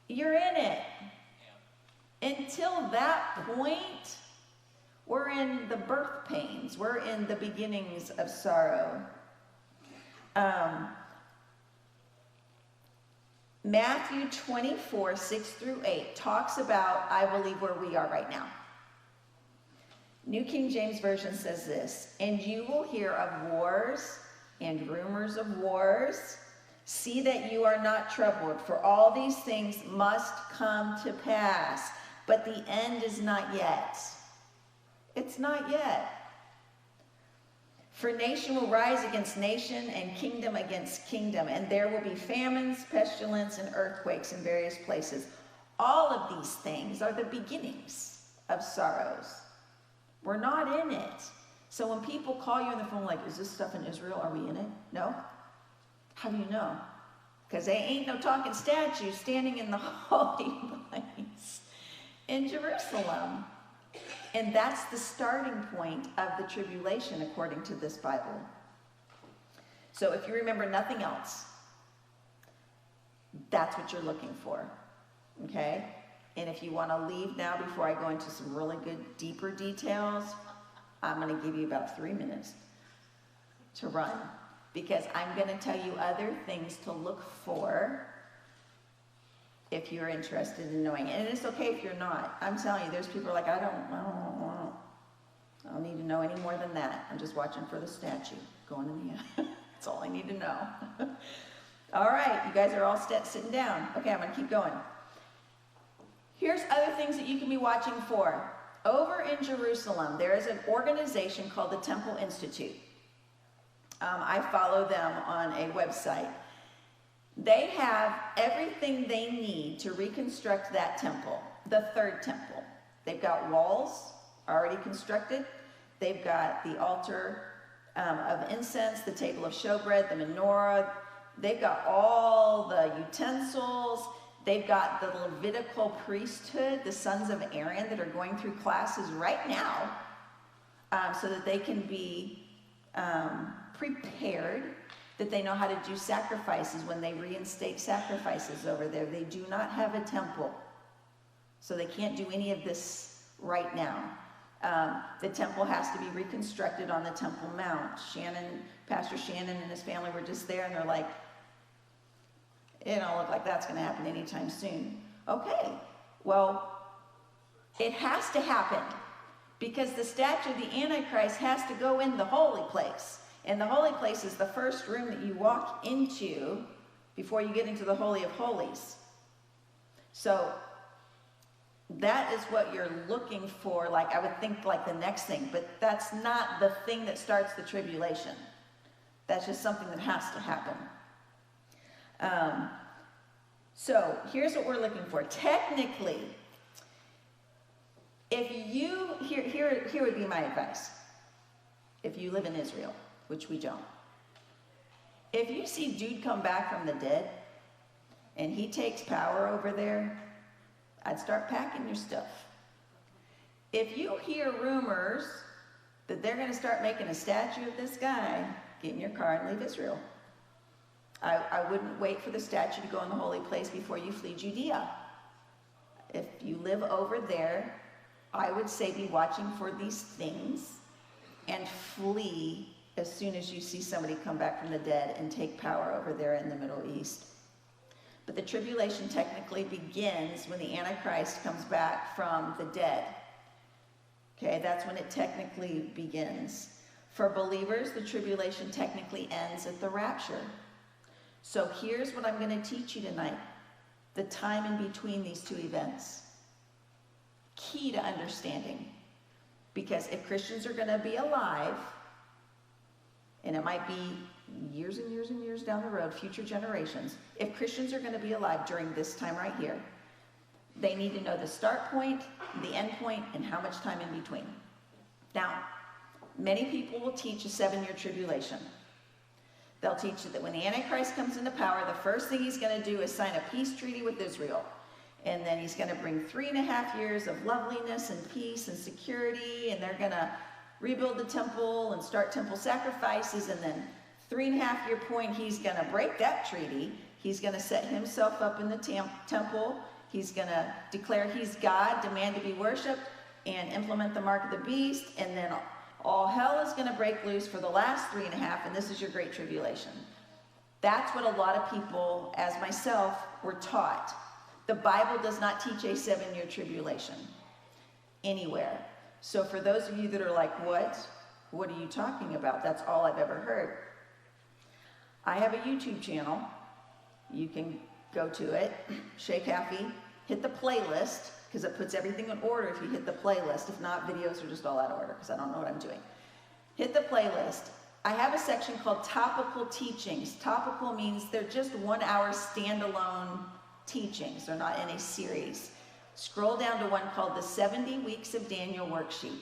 you're in it. Until that point, we're in the birth pains. We're in the beginnings of sorrow. Matthew 24:6-8 talks about, I believe, where we are right now. New King James Version says this, and you will hear of wars and rumors of wars. See that you are not troubled, for all these things must come to pass, but the end is not yet. It's not yet. For nation will rise against nation and kingdom against kingdom, and there will be famines, pestilence, and earthquakes in various places. All of these things are the beginnings of sorrows. We're not in it. So when people call you on the phone like, is this stuff in Israel? Are we in it? No? How do you know? Because there ain't no talking statue standing in the holy place in Jerusalem. And that's the starting point of the tribulation, according to this Bible. So if you remember nothing else, that's what you're looking for, okay? And if you want to leave now before I go into some really good, deeper details, I'm going to give you about 3 minutes to run, because I'm going to tell you other things to look for if you're interested in knowing. And it's okay if you're not. I'm telling you, there's people who are like, I don't need to know any more than that. I'm just watching for the statue going in the end. That's all I need to know. All right, you guys are all sitting down. Okay, I'm going to keep going. Here's other things that you can be watching for. Over in Jerusalem, there is an organization called the Temple Institute. I follow them on a website. They have everything they need to reconstruct that temple, the third temple. They've got walls already constructed. They've got the altar of incense, the table of showbread, the menorah. They've got all the utensils. They've got the Levitical priesthood, the sons of Aaron that are going through classes right now so that they can be prepared, that they know how to do sacrifices when they reinstate sacrifices over there. They do not have a temple, so they can't do any of this right now. The temple has to be reconstructed on the Temple Mount. Pastor Shannon and his family were just there, and they're like, it don't look like that's going to happen anytime soon. Okay, well, it has to happen because the statue of the Antichrist has to go in the holy place. And the holy place is the first room that you walk into before you get into the Holy of Holies. So that is what you're looking for, like I would think like the next thing, but that's not the thing that starts the tribulation. That's just something that has to happen. So here's what we're looking for. Technically, here would be my advice. If you live in Israel, which we don't. If you see dude come back from the dead and he takes power over there, I'd start packing your stuff. If you hear rumors that they're going to start making a statue of this guy, get in your car and leave Israel. I wouldn't wait for the statue to go in the holy place before you flee Judea. If you live over there, I would say be watching for these things and flee as soon as you see somebody come back from the dead and take power over there in the Middle East. But the tribulation technically begins when the Antichrist comes back from the dead. Okay, that's when it technically begins. For believers, the tribulation technically ends at the rapture. So here's what I'm going to teach you tonight. The time in between these two events. Key to understanding. Because if Christians are going to be alive, and it might be years and years and years down the road, future generations, if Christians are going to be alive during this time right here, they need to know the start point, the end point, and how much time in between. Now, many people will teach a 7-year tribulation. They'll teach you that when the Antichrist comes into power, the first thing he's going to do is sign a peace treaty with Israel. And then he's going to bring 3.5 years of loveliness and peace and security, and they're going to rebuild the temple and start temple sacrifices, and then 3.5 year point, he's going to break that treaty. He's going to set himself up in the temple. He's going to declare he's God, demand to be worshipped, and implement the mark of the beast, and then all hell is going to break loose for the last 3.5, and this is your great tribulation. That's what a lot of people, as myself, were taught. The Bible does not teach a 7-year tribulation anywhere. So for those of you that are like, what are you talking about? That's all I've ever heard. I have a YouTube channel. You can go to it, Shake Happy, hit the playlist, because it puts everything in order if you hit the playlist. If not, videos are just all out of order because I don't know what I'm doing. Hit the playlist. I have a section called Topical Teachings. Topical means they're just 1 hour standalone teachings. They're not in a series. Scroll down to one called the 70 Weeks of Daniel Worksheet.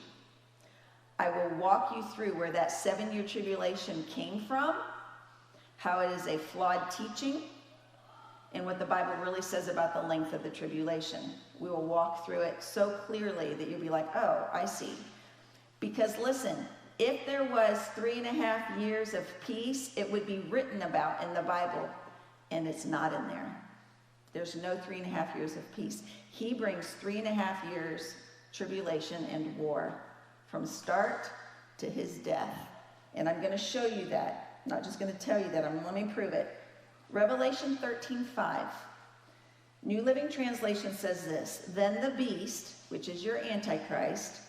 I will walk you through where that 7-year tribulation came from, how it is a flawed teaching, and what the Bible really says about the length of the tribulation. We will walk through it so clearly that you'll be like, oh, I see. Because listen, if there was 3.5 years of peace, it would be written about in the Bible, and it's not in there. There's no 3.5 years of peace. He brings 3.5 years tribulation and war from start to his death. And I'm going to show you that. I'm not just going to tell you that. Let me prove it. Revelation 13:5. New Living Translation says this: Then the beast, which is your Antichrist,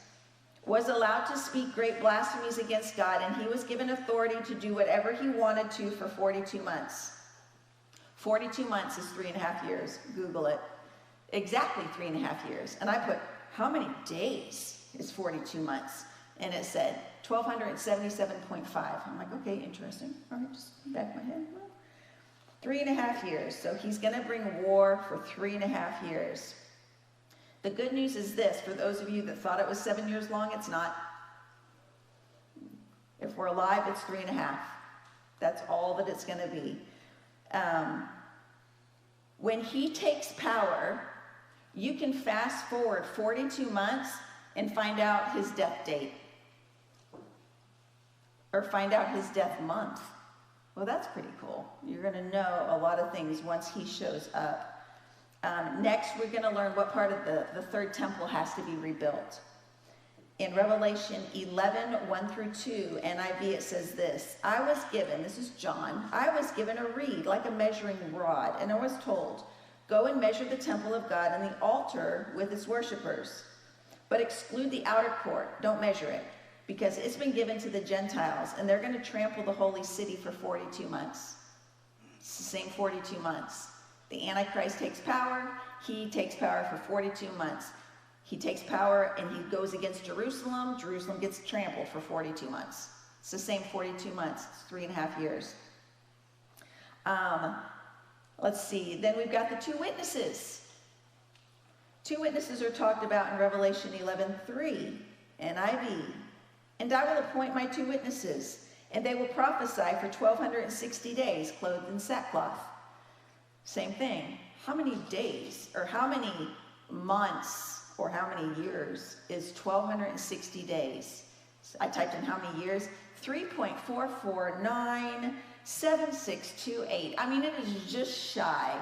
was allowed to speak great blasphemies against God, and he was given authority to do whatever he wanted to for 42 months. 42 months is 3.5 years. Google it. Exactly 3.5 years. And I put, how many days is 42 months? And it said 1,277.5. I'm like, okay, interesting. All right, just back my head. 3.5 years. So he's going to bring war for 3.5 years. The good news is this, for those of you that thought it was 7 years long, it's not. If we're alive, it's 3.5. That's all that it's going to be. When he takes power, you can fast forward 42 months and find out his death date. Or find out his death month. Well, that's pretty cool. You're going to know a lot of things once he shows up. Next, we're going to learn what part of the third temple has to be rebuilt. In Revelation 11, 1 through 2, NIV, it says this, I was given, this is John, I was given a reed like a measuring rod, and I was told, go and measure the temple of God and the altar with its worshipers, but exclude the outer court, don't measure it, because it's been given to the Gentiles, and they're going to trample the holy city for 42 months. It's the same 42 months. The Antichrist takes power, he takes power for 42 months. He takes power and he goes against Jerusalem. Jerusalem gets trampled for 42 months. It's the same 42 months. It's 3.5 years. Let's see. Then we've got the two witnesses. Two witnesses are talked about in Revelation 11:3, NIV. And I will appoint my two witnesses, and they will prophesy for 1,260 days, clothed in sackcloth. Same thing. How many days or how many months or how many years is 1,260 days? So I typed in how many years? 3.4497628. I mean, it is just shy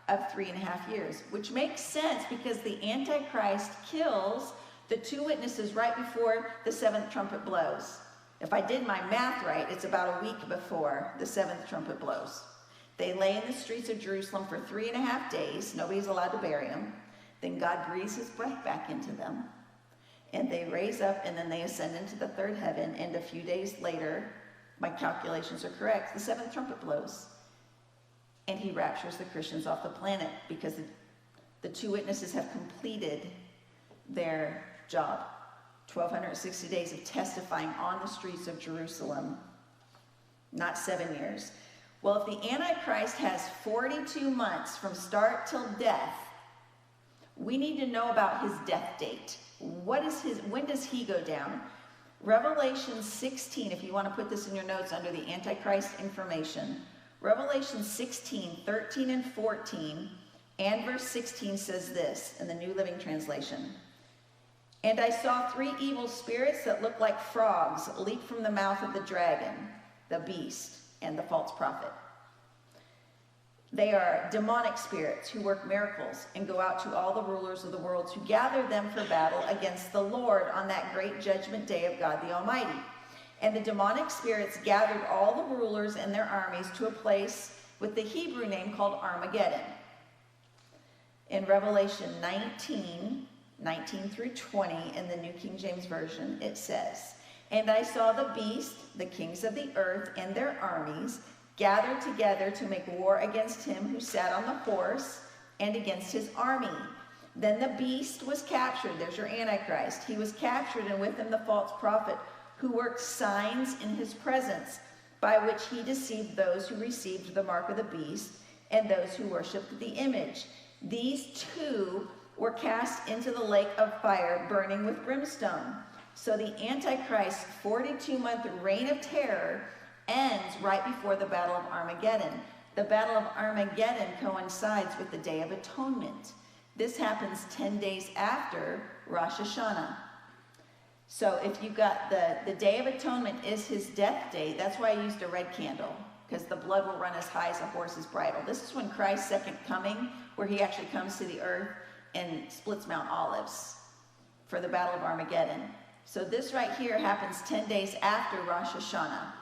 of 3.5 years, which makes sense because the Antichrist kills the two witnesses right before the seventh trumpet blows. If I did my math right, it's about a week before the seventh trumpet blows. They lay in the streets of Jerusalem for 3.5 days. Nobody's allowed to bury them. Then God breathes his breath back into them. And they raise up, and then they ascend into the third heaven. And a few days later, my calculations are correct, the seventh trumpet blows. And he raptures the Christians off the planet because the two witnesses have completed their job. 1,260 days of testifying on the streets of Jerusalem. Not 7 years. Well, if the Antichrist has 42 months from start till death, we need to know about his death date. When does he go down? Revelation 16, if you want to put this in your notes under the Antichrist information. Revelation 16, 13 and 14, and verse 16 says this in the New Living Translation. And I saw 3 evil spirits that looked like frogs leap from the mouth of the dragon, the beast, and the false prophet. They are demonic spirits who work miracles and go out to all the rulers of the world to gather them for battle against the Lord on that great judgment day of God the Almighty. And the demonic spirits gathered all the rulers and their armies to a place with the Hebrew name called Armageddon. In Revelation 19 through 20 in the New King James Version, it says, And I saw the beast, the kings of the earth, and their armies gathered together to make war against him who sat on the horse and against his army. Then the beast was captured. There's your Antichrist. He was captured, and with him the false prophet who worked signs in his presence, by which he deceived those who received the mark of the beast and those who worshipped the image. These two were cast into the lake of fire, burning with brimstone. So the Antichrist's 42-month reign of terror ends right before the Battle of Armageddon. The Battle of Armageddon coincides with the Day of Atonement. This happens 10 days after Rosh Hashanah. So if you've got the Day of Atonement is his death day, that's why I used a red candle, because the blood will run as high as a horse's bridle. This is when Christ's second coming, where he actually comes to the earth and splits Mount Olives for the Battle of Armageddon. So this right here happens 10 days after Rosh Hashanah,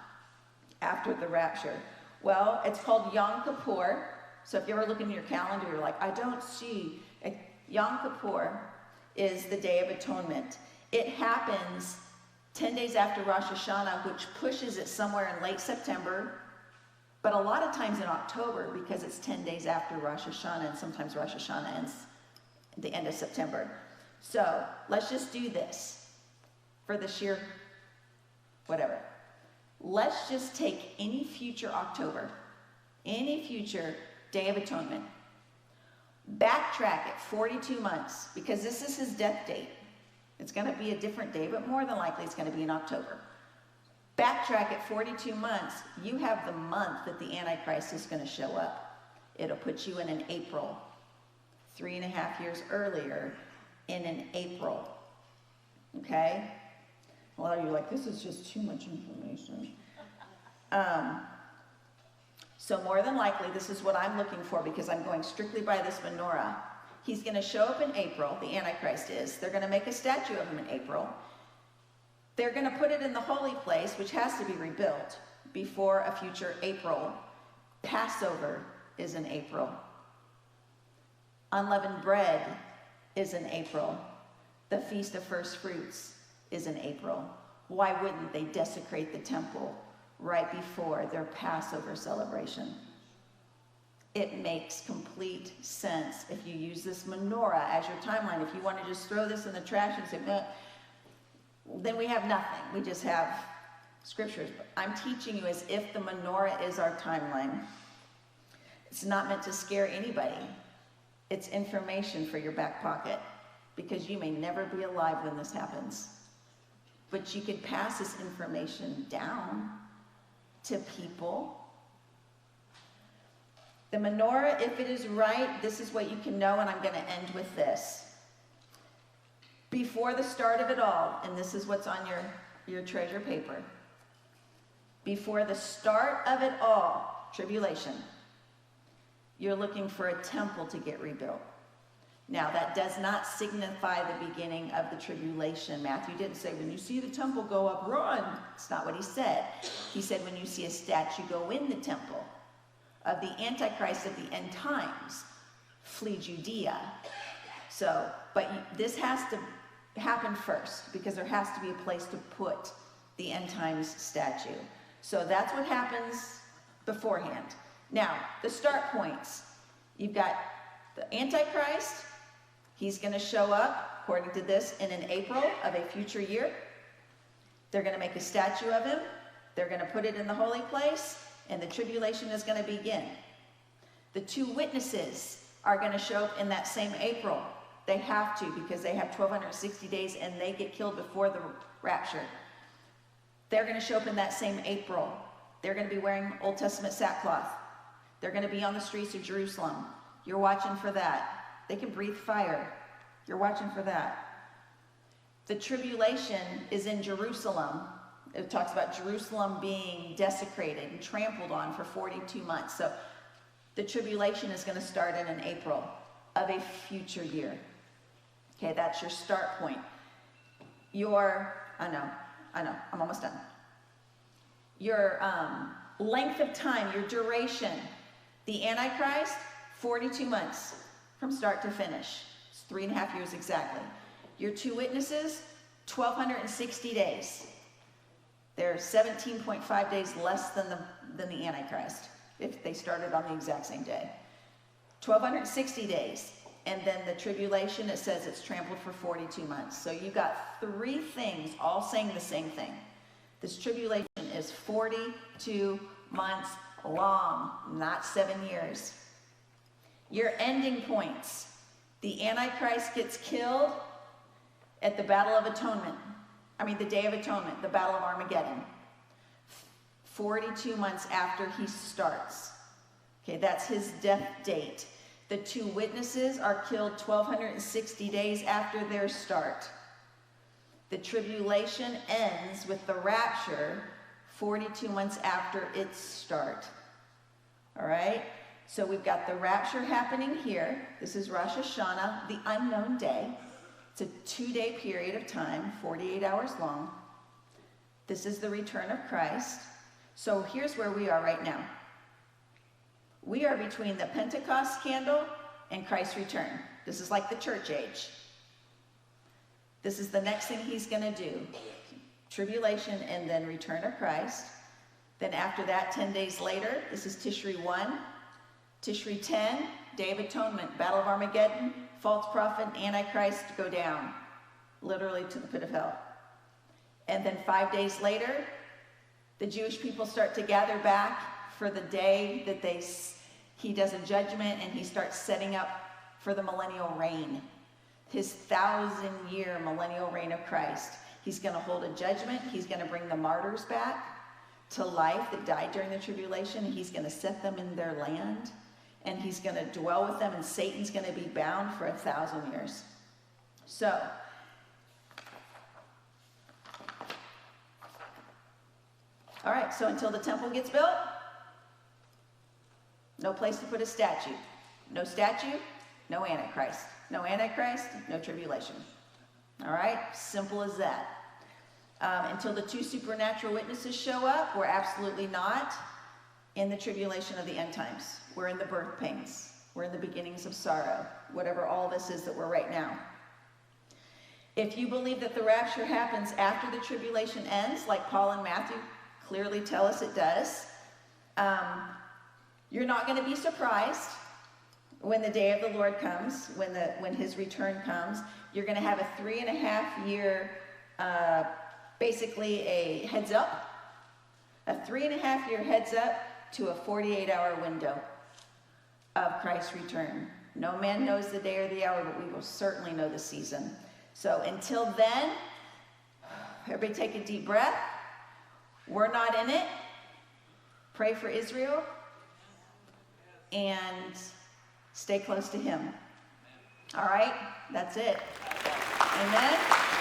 after the rapture. Well, it's called Yom Kippur. So if you ever look in your calendar, you're like, I don't see. Yom Kippur is the Day of Atonement. It happens 10 days after Rosh Hashanah, which pushes it somewhere in late September, but a lot of times in October, because it's 10 days after Rosh Hashanah, and sometimes Rosh Hashanah ends at the end of September. So let's just do this for the sheer whatever. Let's just take any future October, any future Day of Atonement, backtrack it 42 months, because this is his death date. It's going to be a different day, but more than likely it's going to be in October. Backtrack it 42 months, you have the month that the Antichrist is going to show up. It'll put you in an April, 3.5 years earlier in an April. Okay? A lot of you are like, this is just too much information. So more than likely, this is what I'm looking for, because I'm going strictly by this menorah. He's going to show up in April, the Antichrist is. They're going to make a statue of him in April. They're going to put it in the holy place, which has to be rebuilt before a future April. Passover is in April. Unleavened bread is in April. The Feast of First Fruits is in April. Why wouldn't they desecrate the temple right before their Passover celebration? It makes complete sense if you use this menorah as your timeline. If you want to just throw this in the trash and say, then we have nothing. We just have scriptures. But I'm teaching you as if the menorah is our timeline. It's not meant to scare anybody. It's information for your back pocket, because you may never be alive when this happens. But you could pass this information down to people. The menorah, if it is right, this is what you can know, and I'm going to end with this. Before the start of it all, and this is what's on your treasure paper. Before the start of it all, tribulation, you're looking for a temple to get rebuilt. Now, that does not signify the beginning of the tribulation. Matthew didn't say, when you see the temple go up, run. It's not what he said. He said, when you see a statue go in the temple of the Antichrist of the end times, flee Judea. So, but this has to happen first, because there has to be a place to put the end times statue. So that's what happens beforehand. Now, the start points. You've got the Antichrist. He's going to show up, according to this, in an April of a future year. They're going to make a statue of him. They're going to put it in the holy place, and the tribulation is going to begin. The two witnesses are going to show up in that same April. They have to, because they have 1,260 days, and they get killed before the rapture. They're going to show up in that same April. They're going to be wearing Old Testament sackcloth. They're going to be on the streets of Jerusalem. You're watching for that. They can breathe fire. You're watching for that. The tribulation is in Jerusalem. It talks about Jerusalem being desecrated and trampled on for 42 months. So the tribulation is going to start in April of a future year. Okay, that's your start point. I know, I'm almost done. Your length of time, your duration. The Antichrist, 42 months from start to finish. It's 3.5 years exactly. Your two witnesses, 1,260 days. They're 17.5 days less than the Antichrist, if they started on the exact same day. 1,260 days. And then the tribulation, it says it's trampled for 42 months. So you got three things all saying the same thing. This tribulation is 42 months long, not 7 years. Your ending points. The Antichrist gets killed at the Battle of Atonement. The Day of Atonement, the Battle of Armageddon. 42 months after he starts. Okay, that's his death date. The two witnesses are killed 1,260 days after their start. The tribulation ends with the rapture 42 months after its start. All right? So we've got the rapture happening here. This is Rosh Hashanah, the unknown day. It's a 2-day period of time, 48 hours long. This is the return of Christ. So here's where we are right now. We are between the Pentecost candle and Christ's return. This is like the church age. This is the next thing he's going to do. Tribulation and then return of Christ. Then after that, 10 days later, this is Tishri 1. Tishri 10, Day of Atonement, Battle of Armageddon, false prophet, Antichrist go down, literally to the pit of hell. And then 5 days later, the Jewish people start to gather back for the day that he does a judgment, and he starts setting up for the millennial reign, his 1,000-year millennial reign of Christ. He's going to hold a judgment. He's going to bring the martyrs back to life that died during the tribulation. He's going to set them in their land, and he's going to dwell with them, and Satan's going to be bound for 1,000 years. So, all right, so until the temple gets built, no place to put a statue. No statue, no Antichrist. No Antichrist, no tribulation. All right, simple as that. Until the two supernatural witnesses show up, we're absolutely not in the tribulation of the end times. We're in the birth pains. We're in the beginnings of sorrow, whatever all this is that we're right now. If you believe that the rapture happens after the tribulation ends, like Paul and Matthew clearly tell us it does, you're not going to be surprised when the day of the Lord comes, when his return comes. You're going to have a 3.5 year, basically a heads up, a 3.5 year heads up to a 48-hour window of Christ's return. No man knows the day or the hour, but we will certainly know the season. So until then, everybody take a deep breath. We're not in it. Pray for Israel and stay close to him. All right, that's it. Amen.